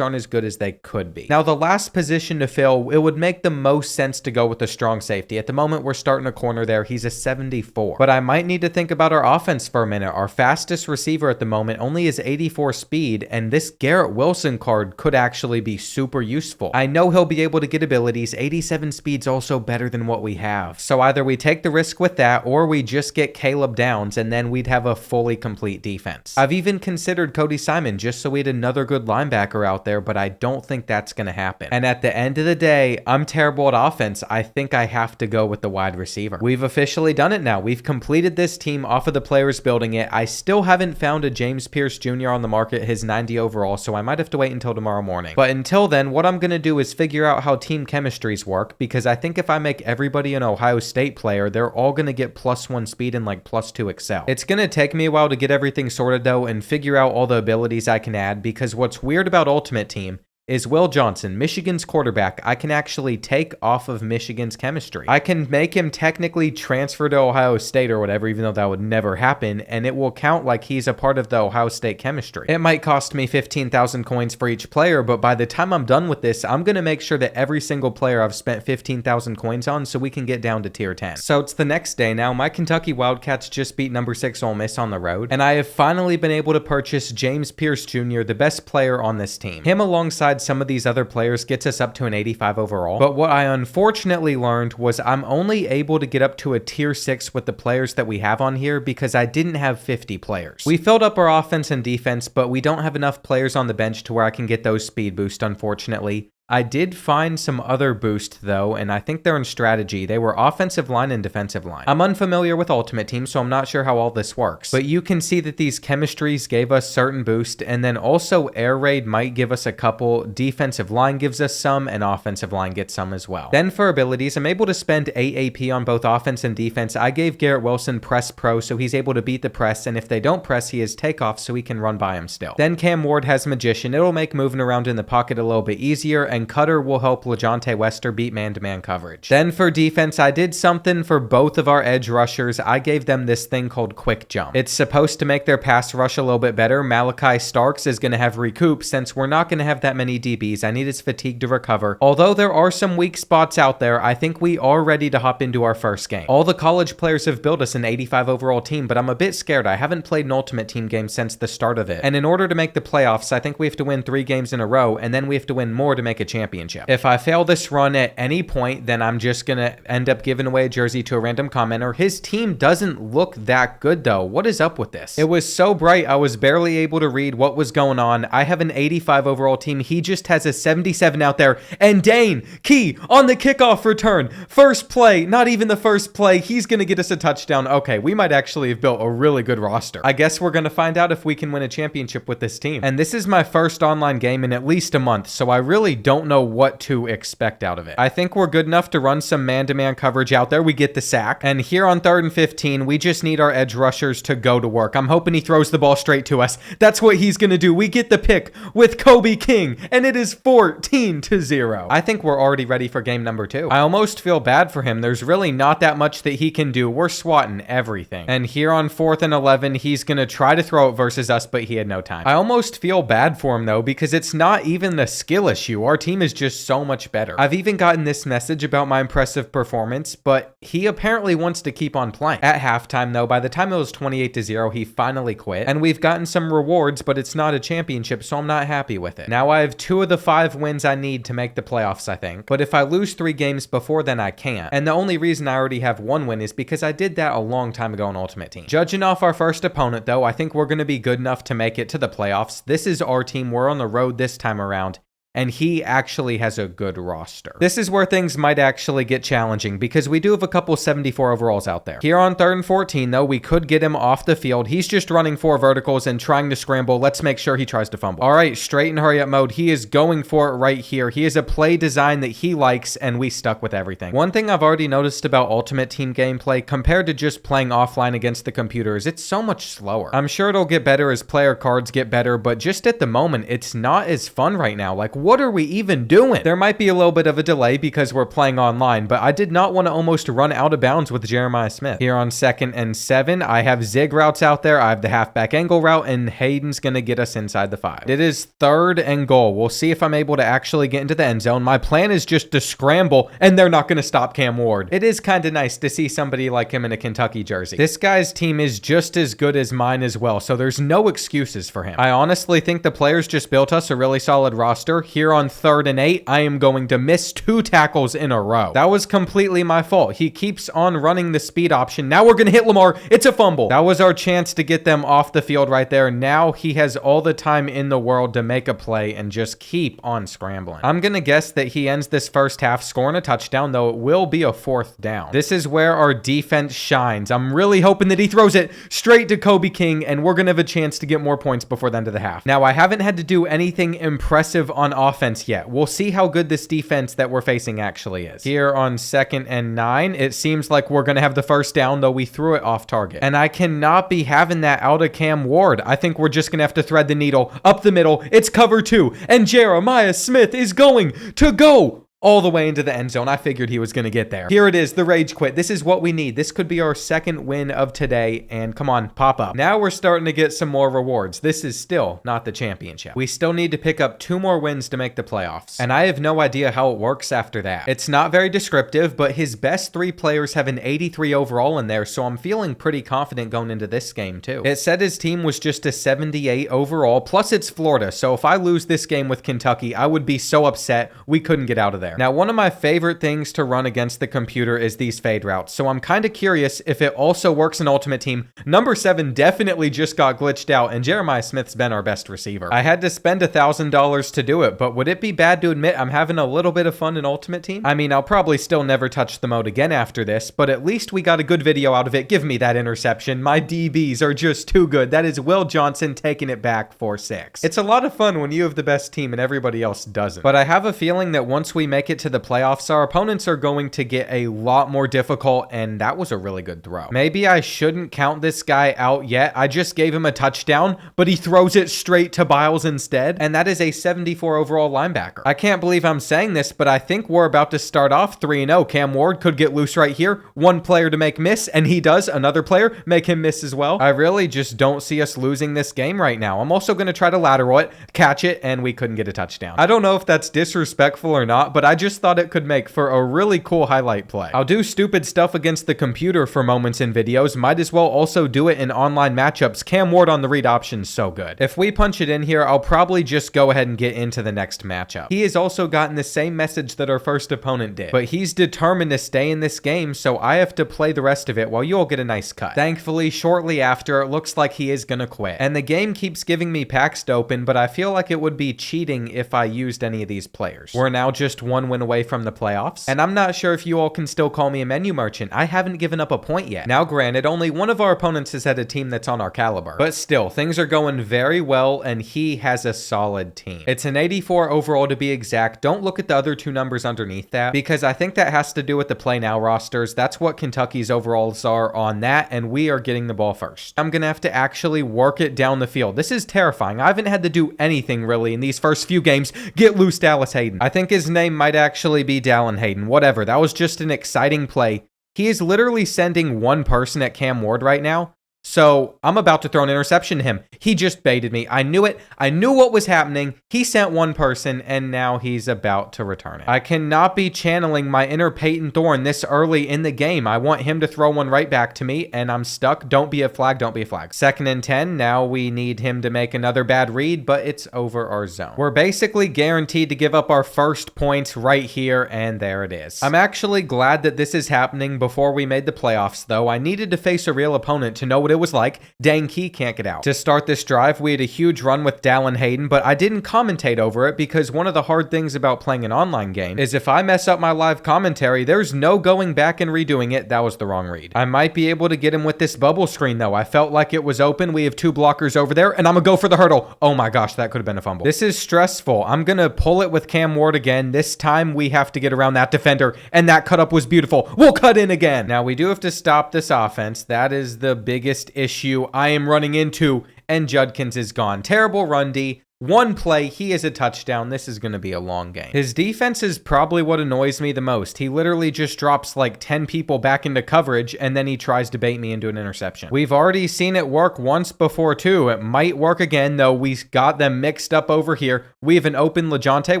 aren't as good as they could be. Now, the last position to fill, it would make the most sense to go with the strong safety. At the moment, we're starting a corner there. He's a 74. But I might need to think about our offense for a minute. Our fastest receiver at the moment only is 84 speed, and this Garrett Wilson card could actually be super useful. I know he'll be able to get abilities. 87 speed's also better than what we have. So either we take the risk with that, or we just get Caleb Downs, and then we'd have a fully complete defense. I've even considered Cody Simon just so we had another good linebacker out there, but I don't think that's going to happen. And at the end of the day, I'm terrible at offense. I think I have to go with the wide receiver. We've officially done it now. We've completed this team off of the players building it. I still haven't found a James Pierce Jr. on the market, his 90 overall, so I might have to wait until tomorrow morning. But until then, what I'm going to do is figure out how team chemistries work, because I think if I make everybody an Ohio State player, they're all going to get +1 speed and like +2 excel. It's going to take me a while to get everything sorted though, and figure out all the abilities I can add, because what's weird about Ultimate Team is Will Johnson, Michigan's quarterback, I can actually take off of Michigan's chemistry. I can make him technically transfer to Ohio State or whatever, even though that would never happen, and it will count like he's a part of the Ohio State chemistry. It might cost me 15,000 coins for each player, but by the time I'm done with this, I'm going to make sure that every single player I've spent 15,000 coins on so we can get down to tier 10. So it's the next day now. My Kentucky Wildcats just beat number 6 Ole Miss on the road, and I have finally been able to purchase James Pierce Jr., the best player on this team. Him alongside some of these other players gets us up to an 85 overall. But what I unfortunately learned was I'm only able to get up to a tier 6 with the players that we have on here because I didn't have 50 players. We filled up our offense and defense, but we don't have enough players on the bench to where I can get those speed boosts, unfortunately. I did find some other boost though, and I think they're in strategy. They were offensive line and defensive line. I'm unfamiliar with Ultimate Team, so I'm not sure how all this works. But you can see that these chemistries gave us certain boost, and then also Air Raid might give us a couple, defensive line gives us some, and offensive line gets some as well. Then for abilities, I'm able to spend 8 AP on both offense and defense. I gave Garrett Wilson Press Pro, so he's able to beat the press, and if they don't press, he has takeoff, so he can run by him still. Then Cam Ward has Magician. It'll make moving around in the pocket a little bit easier, and Cutter will help LaJohntay Wester beat man-to-man coverage. Then for defense, I did something for both of our edge rushers. I gave them this thing called Quick Jump. It's supposed to make their pass rush a little bit better. Malachi Starks is going to have Recoup since we're not going to have that many DBs. I need his fatigue to recover. Although there are some weak spots out there, I think we are ready to hop into our first game. All the college players have built us an 85 overall team, but I'm a bit scared. I haven't played an Ultimate Team game since the start of it. And in order to make the playoffs, I think we have to win 3 games in a row, and then we have to win more to make a championship. If I fail this run at any point, then I'm just gonna end up giving away a jersey to a random commenter. His team doesn't look that good though. What is up with this? It was so bright, I was barely able to read what was going on. I have an 85 overall team. He just has a 77 out there. And Dane Key on the kickoff return. First play, not even the first play. He's gonna get us a touchdown. Okay, we might actually have built a really good roster. I guess we're gonna find out if we can win a championship with this team. And this is my first online game in at least a month, so I really don't know what to expect out of it. I think we're good enough to run some man-to-man coverage out there. We get the sack. And here on 3rd and 15, we just need our edge rushers to go to work. I'm hoping he throws the ball straight to us. That's what he's gonna do. We get the pick with Kobe King, and it is 14-0. I think we're already ready for game number 2. I almost feel bad for him. There's really not that much that he can do. We're swatting everything. And here on 4th and 11, he's gonna try to throw it versus us, but he had no time. I almost feel bad for him though, because it's not even the skill issue. Our team is just so much better. I've even gotten this message about my impressive performance, but he apparently wants to keep on playing. At halftime though, by the time it was 28-0, he finally quit. And we've gotten some rewards, but it's not a championship, so I'm not happy with it. Now I have 2 of the 5 wins I need to make the playoffs, I think. But if I lose 3 games before then, I can't. And the only reason I already have 1 win is because I did that a long time ago in Ultimate Team. Judging off our first opponent though, I think we're going to be good enough to make it to the playoffs. This is our team. We're on the road this time around. And he actually has a good roster. This is where things might actually get challenging because we do have a couple 74 overalls out there. Here on 3rd and 14, though, we could get him off the field. He's just running 4 verticals and trying to scramble. Let's make sure he tries to fumble. All right, straight and hurry up mode. He is going for it right here. He has a play design that he likes, and we stuck with everything. One thing I've already noticed about Ultimate Team gameplay compared to just playing offline against the computers, it's so much slower. I'm sure it'll get better as player cards get better, but just at the moment, it's not as fun right now. Like, what are we even doing? There might be a little bit of a delay because we're playing online, but I did not want to almost run out of bounds with Jeremiah Smith. Here on 2nd and 7, I have zig routes out there. I have the halfback angle route, and Hayden's going to get us inside the 5. It is 3rd and goal. We'll see if I'm able to actually get into the end zone. My plan is just to scramble, and they're not going to stop Cam Ward. It is kind of nice to see somebody like him in a Kentucky jersey. This guy's team is just as good as mine as well, so there's no excuses for him. I honestly think the players just built us a really solid roster. Here on 3rd and 8, I am going to miss 2 tackles in a row. That was completely my fault. He keeps on running the speed option. Now we're going to hit Lamar. It's a fumble. That was our chance to get them off the field right there. Now he has all the time in the world to make a play and just keep on scrambling. I'm going to guess that he ends this first half scoring a touchdown, though it will be a 4th down. This is where our defense shines. I'm really hoping that he throws it straight to Kobe King, and we're going to have a chance to get more points before the end of the half. Now, I haven't had to do anything impressive on offense yet. We'll see how good this defense that we're facing actually is. Here on 2nd and 9, it seems like we're going to have the first down, though we threw it off target. And I cannot be having that out of Cam Ward. I think we're just going to have to thread the needle up the middle. It's cover 2, and Jeremiah Smith is going to go all the way into the end zone. I figured he was going to get there. Here it is, the rage quit. This is what we need. This could be our 2nd win of today, and come on, pop up. Now we're starting to get some more rewards. This is still not the championship. We still need to pick up 2 more wins to make the playoffs, and I have no idea how it works after that. It's not very descriptive, but his best 3 players have an 83 overall in there, so I'm feeling pretty confident going into this game too. It said his team was just a 78 overall, plus it's Florida, so if I lose this game with Kentucky, I would be so upset we couldn't get out of there. Now, one of my favorite things to run against the computer is these fade routes, so I'm kind of curious if it also works in Ultimate Team. Number 7 definitely just got glitched out, and Jeremiah Smith's been our best receiver. I had to spend $1,000 to do it, but would it be bad to admit I'm having a little bit of fun in Ultimate Team? I mean, I'll probably still never touch the mode again after this, but at least we got a good video out of it. Give me that interception. My DBs are just too good. That is Will Johnson taking it back for 6. It's a lot of fun when you have the best team and everybody else doesn't. But I have a feeling that once we make it to the playoffs, our opponents are going to get a lot more difficult, and that was a really good throw. Maybe I shouldn't count this guy out yet. I just gave him a touchdown, but he throws it straight to Biles instead, and that is a 74 overall linebacker. I can't believe I'm saying this, but I think we're about to start off 3-0. Cam Ward could get loose right here. One player to make miss, and he does. Another player make him miss as well. I really just don't see us losing this game right now. I'm also going to try to lateral it, catch it, and we couldn't get a touchdown. I don't know if that's disrespectful or not, but I just thought it could make for a really cool highlight play. I'll do stupid stuff against the computer for moments in videos. Might as well also do it in online matchups. Cam Ward on the read option, so good. If we punch it in here, I'll probably just go ahead and get into the next matchup. He has also gotten the same message that our first opponent did, but he's determined to stay in this game, so I have to play the rest of it while you'll get a nice cut. Thankfully, shortly after, it looks like he is gonna quit. And the game keeps giving me packs to open, but I feel like it would be cheating if I used any of these players. We're now just one win away from the playoffs, and I'm not sure if you all can still call me a menu merchant. I haven't given up a point yet. Now granted, only one of our opponents has had a team that's on our caliber, but still, things are going very well, and he has a solid team. It's an 84 overall to be exact. Don't look at the other two numbers underneath that, because I think that has to do with the play now rosters. That's what Kentucky's overalls are on that, and we are getting the ball first. I'm gonna have to actually work it down the field. This is terrifying. I haven't had to do anything really in these first few games. Get loose, Dallas Hayden. I think his name might actually be Dallin Hayden. Whatever. That was just an exciting play. He is literally sending one person at Cam Ward right now. So I'm about to throw an interception to him. He just baited me. I knew it. I knew what was happening. He sent one person, and now he's about to return it. I cannot be channeling my inner Peyton Thorne this early in the game. I want him to throw one right back to me, and I'm stuck. Don't be a flag. Don't be a flag. 2nd and 10. Now we need him to make another bad read, but it's over our zone. We're basically guaranteed to give up our first points right here, and there it is. I'm actually glad that this is happening before we made the playoffs, though. I needed to face a real opponent to know what it was like. Dang, Key can't get out. To start this drive, we had a huge run with Dallin Hayden, but I didn't commentate over it because one of the hard things about playing an online game is if I mess up my live commentary, there's no going back and redoing it. That was the wrong read. I might be able to get him with this bubble screen though. I felt like it was open. We have two blockers over there, and I'm gonna go for the hurdle. Oh my gosh, that could have been a fumble. This is stressful. I'm gonna pull it with Cam Ward again. This time we have to get around that defender, and that cut up was beautiful. We'll cut in again. Now we do have to stop this offense. That is the biggest issue I am running into, and Judkins is gone. Terrible run D. One play, he is a touchdown. This is going to be a long game. His defense is probably what annoys me the most. He literally just drops like 10 people back into coverage, and then he tries to bait me into an interception. We've already seen it work once before too. It might work again, though. We got them mixed up over here. We have an open LeJontay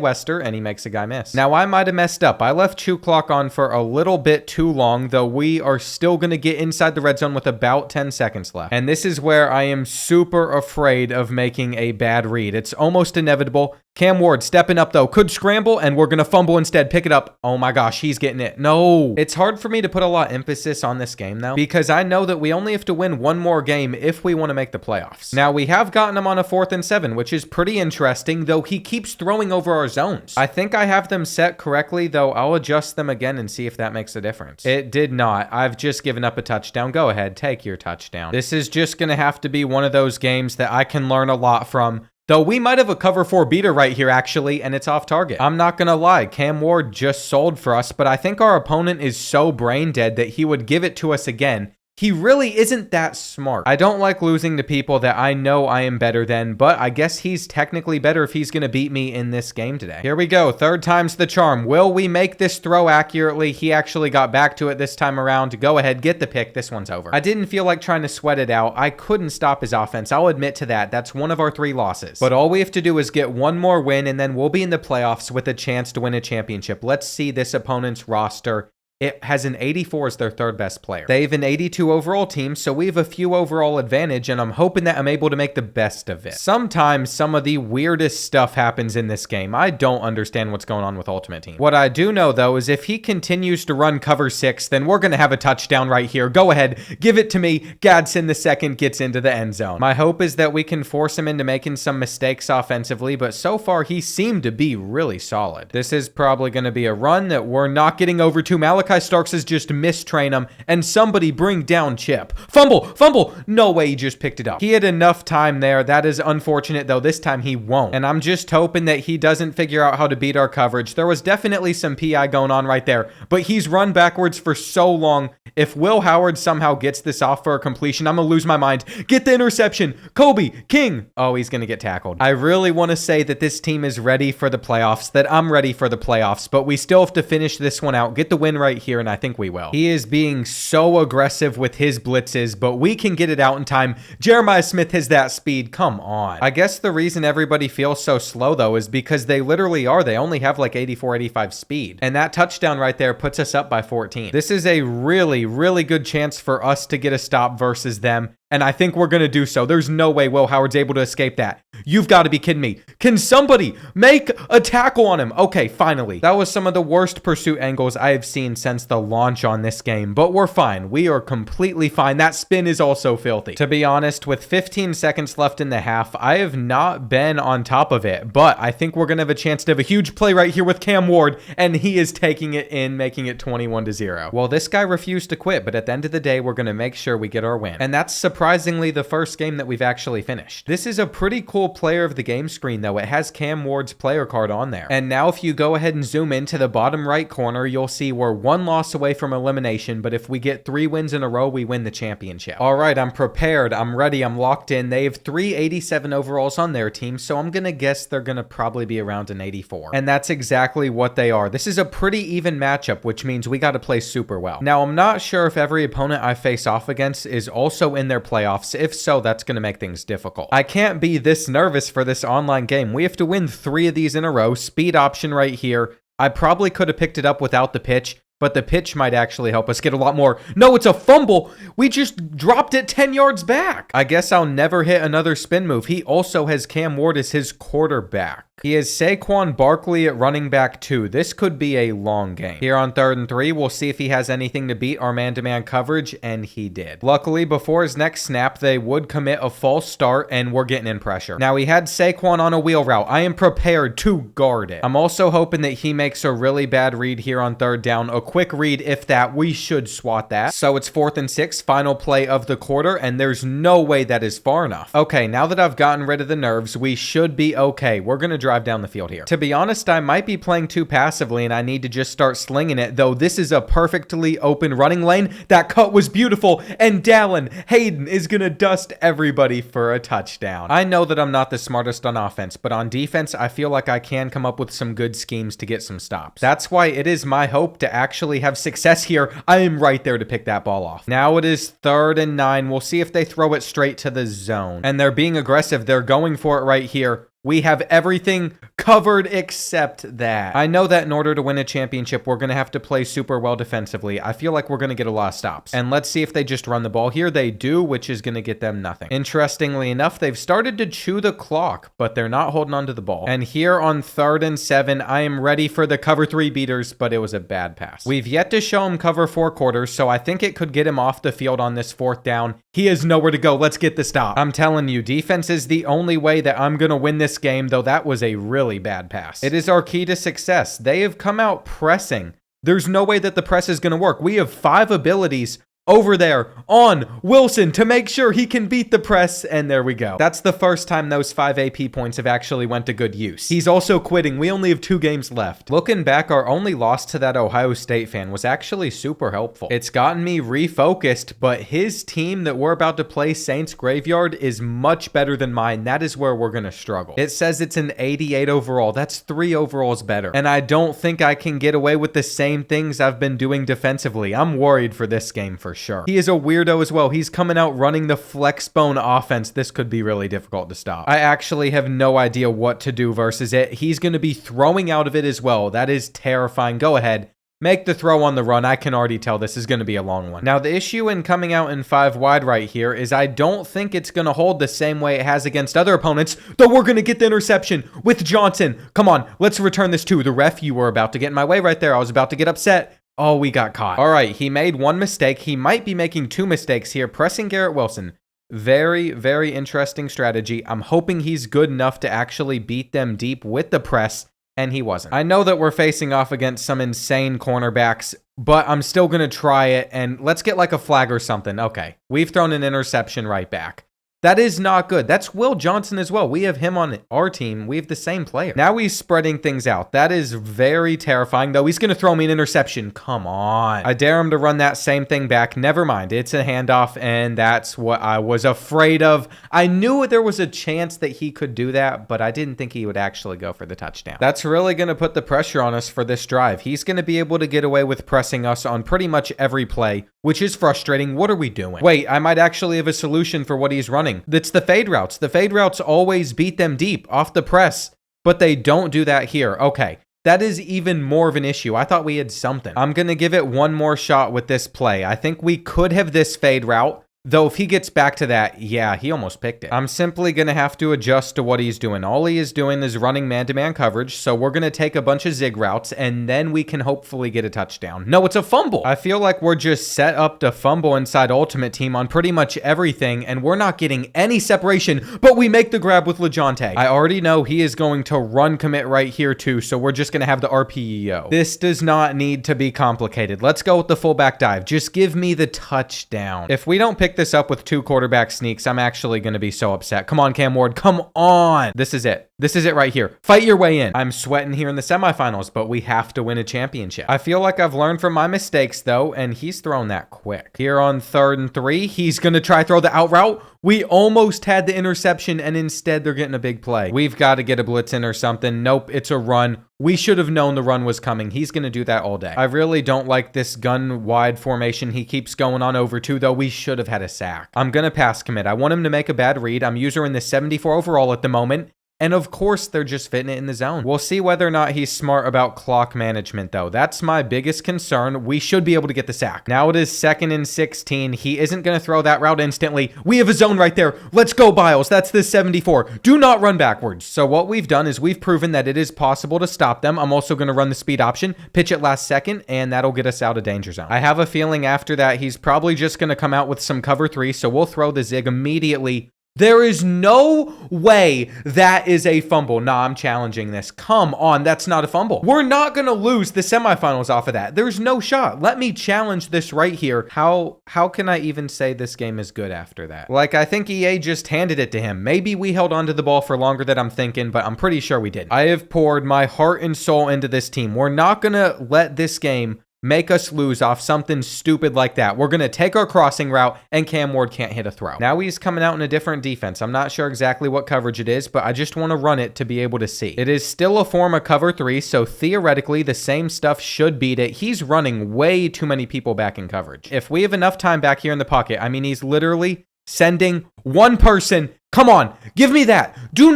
Wester, and he makes a guy miss. Now, I might have messed up. I left Chew Clock on for a little bit too long, though we are still going to get inside the red zone with about 10 seconds left. And this is where I am super afraid of making a bad read. It's almost inevitable. Cam Ward stepping up though, could scramble, and we're gonna fumble instead. Pick it up. Oh my gosh, he's getting it. No. It's hard for me to put a lot of emphasis on this game though, because I know that we only have to win one more game if we want to make the playoffs. Now we have gotten him on a 4th and 7, which is pretty interesting, though he keeps throwing over our zones. I think I have them set correctly, though I'll adjust them again and see if that makes a difference. It did not. I've just given up a touchdown. Go ahead, take your touchdown. This is just gonna have to be one of those games that I can learn a lot from. Though we might have a cover 4 beater right here, actually, and it's off target. I'm not going to lie, Cam Ward just sold for us, but I think our opponent is so brain dead that he would give it to us again. He really isn't that smart. I don't like losing to people that I know I am better than, but I guess he's technically better if he's going to beat me in this game today. Here we go. 3rd time's the charm. Will we make this throw accurately? He actually got back to it this time around. Go ahead, get the pick. This one's over. I didn't feel like trying to sweat it out. I couldn't stop his offense. I'll admit to that. That's one of our 3 losses. But all we have to do is get one more win, and then we'll be in the playoffs with a chance to win a championship. Let's see this opponent's roster. It has an 84 as their 3rd best player. They have an 82 overall team, so we have a few overall advantage, and I'm hoping that I'm able to make the best of it. Sometimes some of the weirdest stuff happens in this game. I don't understand what's going on with Ultimate Team. What I do know, though, is if he continues to run cover 6, then we're going to have a touchdown right here. Go ahead, give it to me. Gadsden the second gets into the end zone. My hope is that we can force him into making some mistakes offensively, but so far he seemed to be really solid. This is probably going to be a run that we're not getting over to. Malachi Starks has just mistrained him, and somebody bring down Chip. Fumble! No way, he just picked it up. He had enough time there. That is unfortunate, though. This time he won't. And I'm just hoping that he doesn't figure out how to beat our coverage. There was definitely some PI going on right there, but he's run backwards for so long. If Will Howard somehow gets this off for a completion, I'm gonna lose my mind. Get the interception. Kobe King. Oh, he's gonna get tackled. I really want to say that this team is ready for the playoffs, that I'm ready for the playoffs, but we still have to finish this one out, get the win right here, and I think we will. He is being so aggressive with his blitzes, but we can get it out in time. Jeremiah Smith has that speed. Come on. I guess the reason everybody feels so slow, though, is because they literally are. They only have like 84, 85 speed. And that touchdown right there puts us up by 14. This is a really, really good chance for us to get a stop versus them. And I think we're going to do so. There's no way Will Howard's able to escape that. You've got to be kidding me. Can somebody make a tackle on him? Okay, finally. That was some of the worst pursuit angles I have seen since the launch on this game, but we're fine. We are completely fine. That spin is also filthy. To be honest, with 15 seconds left in the half, I have not been on top of it, but I think we're going to have a chance to have a huge play right here with Cam Ward, and he is taking it in, making it 21-0. Well, this guy refused to quit, but at the end of the day, we're going to make sure we get our win. And that's surprisingly the first game that we've actually finished. This is a pretty cool player of the game screen, though. It has Cam Ward's player card on there. And now if you go ahead and zoom into the bottom right corner, you'll see we're one loss away from elimination, but if we get 3 wins in a row, we win the championship. All right, I'm prepared. I'm ready. I'm locked in. They have 387 overalls on their team, so I'm going to guess they're going to probably be around an 84. And that's exactly what they are. This is a pretty even matchup, which means we got to play super well. Now, I'm not sure if every opponent I face off against is also in their playoffs. If so, that's going to make things difficult. I can't be this nervous for this online game. We have to win 3 of these in a row. Speed option right here. I probably could have picked it up without the pitch, but the pitch might actually help us get a lot more. No, it's a fumble. We just dropped it 10 yards back. I guess I'll never hit another spin move. He also has Cam Ward as his quarterback. He has Saquon Barkley at running back 2. This could be a long game. Here on 3rd and 3, we'll see if he has anything to beat our man-to-man coverage, and he did. Luckily, before his next snap, they would commit a false start, and we're getting in pressure. Now, he had Saquon on a wheel route. I am prepared to guard it. I'm also hoping that he makes a really bad read here on 3rd down. A quick read, if that. We should swat that. So it's 4th and 6, final play of the quarter, and there's no way that is far enough. Okay, now that I've gotten rid of the nerves, we should be okay. We're going to drive down the field here. To be honest, I might be playing too passively and I need to just start slinging it, though this is a perfectly open running lane. That cut was beautiful, and Dallin Hayden is gonna dust everybody for a touchdown. I know that I'm not the smartest on offense, but on defense, I feel like I can come up with some good schemes to get some stops. That's why it is my hope to actually have success here. I am right there to pick that ball off. Now it is 3rd and 9. We'll see if they throw it straight to the zone. And they're being aggressive. They're going for it right here. We have everything covered except that. I know that in order to win a championship, we're going to have to play super well defensively. I feel like we're going to get a lot of stops. And let's see if they just run the ball here. They do, which is going to get them nothing. Interestingly enough, they've started to chew the clock, but they're not holding on to the ball. And here on 3rd and 7, I am ready for the cover 3 beaters, but it was a bad pass. We've yet to show him cover 4 quarters, so I think it could get him off the field on this 4th down. He has nowhere to go. Let's get the stop. I'm telling you, defense is the only way that I'm going to win this game, though that was a really bad pass. It is our key to success. They have come out pressing. There's no way that the press is going to work. We have 5 abilities over there on Wilson to make sure he can beat the press, and there we go. That's the first time those 5 AP points have actually went to good use. He's also quitting. We only have 2 games left. Looking back, our only loss to that Ohio State fan was actually super helpful. It's gotten me refocused, but his team that we're about to play, Saints Graveyard, is much better than mine. That is where we're going to struggle. It says it's an 88 overall. That's 3 overalls better, and I don't think I can get away with the same things I've been doing defensively. I'm worried for this game for sure. He is a weirdo as well. He's coming out running the flex bone offense. This could be really difficult to stop. I actually have no idea what to do versus it. He's going to be throwing out of it as well. That is terrifying. Go ahead. Make the throw on the run. I can already tell this is going to be a long one. Now, the issue in coming out in 5 wide right here is I don't think it's going to hold the same way it has against other opponents, though we're going to get the interception with Johnson. Come on, let's return this too. The ref, you were about to get in my way right there. I was about to get upset. Oh, we got caught. All right, he made 1 mistake. He might be making 2 mistakes here, pressing Garrett Wilson. Very, very interesting strategy. I'm hoping he's good enough to actually beat them deep with the press, and he wasn't. I know that we're facing off against some insane cornerbacks, but I'm still going to try it, and let's get like a flag or something. Okay, we've thrown an interception right back. That is not good. That's Will Johnson as well. We have him on our team. We have the same player. Now he's spreading things out. That is very terrifying, though. He's going to throw me an interception. Come on. I dare him to run that same thing back. Never mind. It's a handoff, and that's what I was afraid of. I knew there was a chance that he could do that, but I didn't think he would actually go for the touchdown. That's really going to put the pressure on us for this drive. He's going to be able to get away with pressing us on pretty much every play, which is frustrating. What are we doing? Wait, I might actually have a solution for what he's running. It's the fade routes. The fade routes always beat them deep off the press, but they don't do that here. Okay, that is even more of an issue. I thought we had something. I'm going to give it one more shot with this play. I think we could have this fade route. Though if he gets back to that, yeah, he almost picked it. I'm simply going to have to adjust to what he's doing. All he is doing is running man-to-man coverage, so we're going to take a bunch of zig routes, and then we can hopefully get a touchdown. No, it's a fumble. I feel like we're just set up to fumble inside Ultimate Team on pretty much everything, and we're not getting any separation, but we make the grab with LeJontay. I already know he is going to run commit right here too, so we're just going to have the RPO. This does not need to be complicated. Let's go with the fullback dive. Just give me the touchdown. If we don't pick this up with 2 quarterback sneaks, I'm actually going to be so upset. Come on, Cam Ward. Come on. This is it. This is it right here. Fight your way in. I'm sweating here in the semifinals, but we have to win a championship. I feel like I've learned from my mistakes, though, and he's thrown that quick. Here on 3rd and 3, he's going to try throw the out route. We almost had the interception, and instead they're getting a big play. We've got to get a blitz in or something. Nope, it's a run. We should have known the run was coming. He's going to do that all day. I really don't like this gun wide formation he keeps going on over to, though. We should have had a sack. I'm going to pass commit. I want him to make a bad read. I'm using the 74 overall at the moment. And of course, they're just fitting it in the zone. We'll see whether or not he's smart about clock management, though. That's my biggest concern. We should be able to get the sack. Now it is 2nd and 16. He isn't going to throw that route instantly. We have a zone right there. Let's go, Biles. That's the 74. Do not run backwards. So what we've done is we've proven that it is possible to stop them. I'm also going to run the speed option, pitch it last second, and that'll get us out of danger zone. I have a feeling after that, he's probably just going to come out with some cover 3, so we'll throw the zig immediately. There is no way that is a fumble. Nah, I'm challenging this. Come on, that's not a fumble. We're not going to lose the semifinals off of that. There's no shot. Let me challenge this right here. How can I even say this game is good after that? Like, I think EA just handed it to him. Maybe we held onto the ball for longer than I'm thinking, but I'm pretty sure we didn't. I have poured my heart and soul into this team. We're not going to let this game make us lose off something stupid like that. We're going to take our crossing route, and Cam Ward can't hit a throw. Now he's coming out in a different defense. I'm not sure exactly what coverage it is, but I just want to run it to be able to see. It is still a form of cover 3, so theoretically, the same stuff should beat it. He's running way too many people back in coverage. If we have enough time back here in the pocket, I mean, he's literally sending one person. Come on, give me that. Do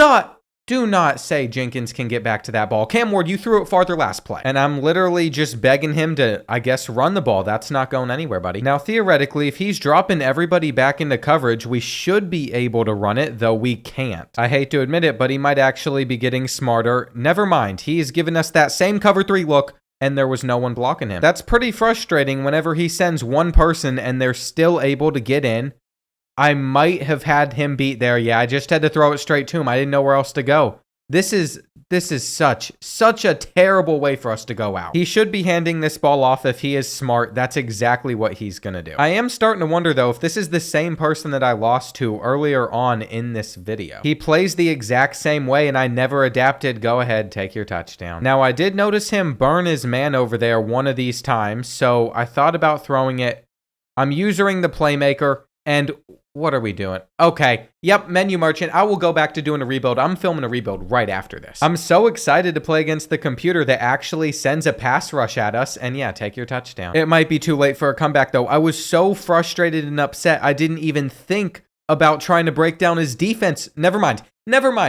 not say Jenkins can get back to that ball. Cam Ward, you threw it farther last play. And I'm literally just begging him to, I guess, run the ball. That's not going anywhere, buddy. Now, theoretically, if he's dropping everybody back into coverage, we should be able to run it, though we can't. I hate to admit it, but he might actually be getting smarter. Never mind. He's given us that same cover 3 look, and there was no one blocking him. That's pretty frustrating whenever he sends one person and they're still able to get in. I might have had him beat there. Yeah, I just had to throw it straight to him. I didn't know where else to go. This is such a terrible way for us to go out. He should be handing this ball off if he is smart. That's exactly what he's going to do. I am starting to wonder, though, if this is the same person that I lost to earlier on in this video. He plays the exact same way, and I never adapted. Go ahead, take your touchdown. Now, I did notice him burn his man over there one of these times, so I thought about throwing it. I'm using the playmaker, and what are we doing? Okay. Yep, menu merchant. I will go back to doing a rebuild. I'm filming a rebuild right after this. I'm so excited to play against the computer that actually sends a pass rush at us. And yeah, take your touchdown. It might be too late for a comeback, though. I was so frustrated and upset. I didn't even think about trying to break down his defense. Never mind.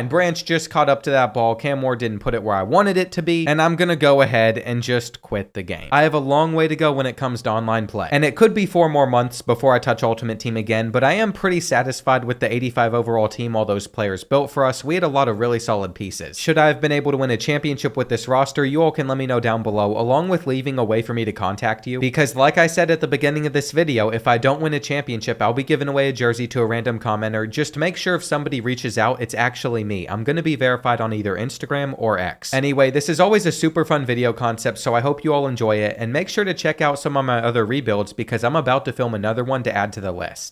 Branch just caught up to that ball. Cam Ward didn't put it where I wanted it to be, and I'm going to go ahead and just quit the game. I have a long way to go when it comes to online play, and it could be 4 more months before I touch Ultimate Team again, but I am pretty satisfied with the 85 overall team all those players built for us. We had a lot of really solid pieces. Should I have been able to win a championship with this roster, you all can let me know down below, along with leaving a way for me to contact you, because like I said at the beginning of this video, if I don't win a championship, I'll be giving away a jersey to a random commenter. Just make sure if somebody reaches out, it's actually me. I'm going to be verified on either Instagram or X. Anyway, this is always a super fun video concept, so I hope you all enjoy it, and make sure to check out some of my other rebuilds because I'm about to film another one to add to the list.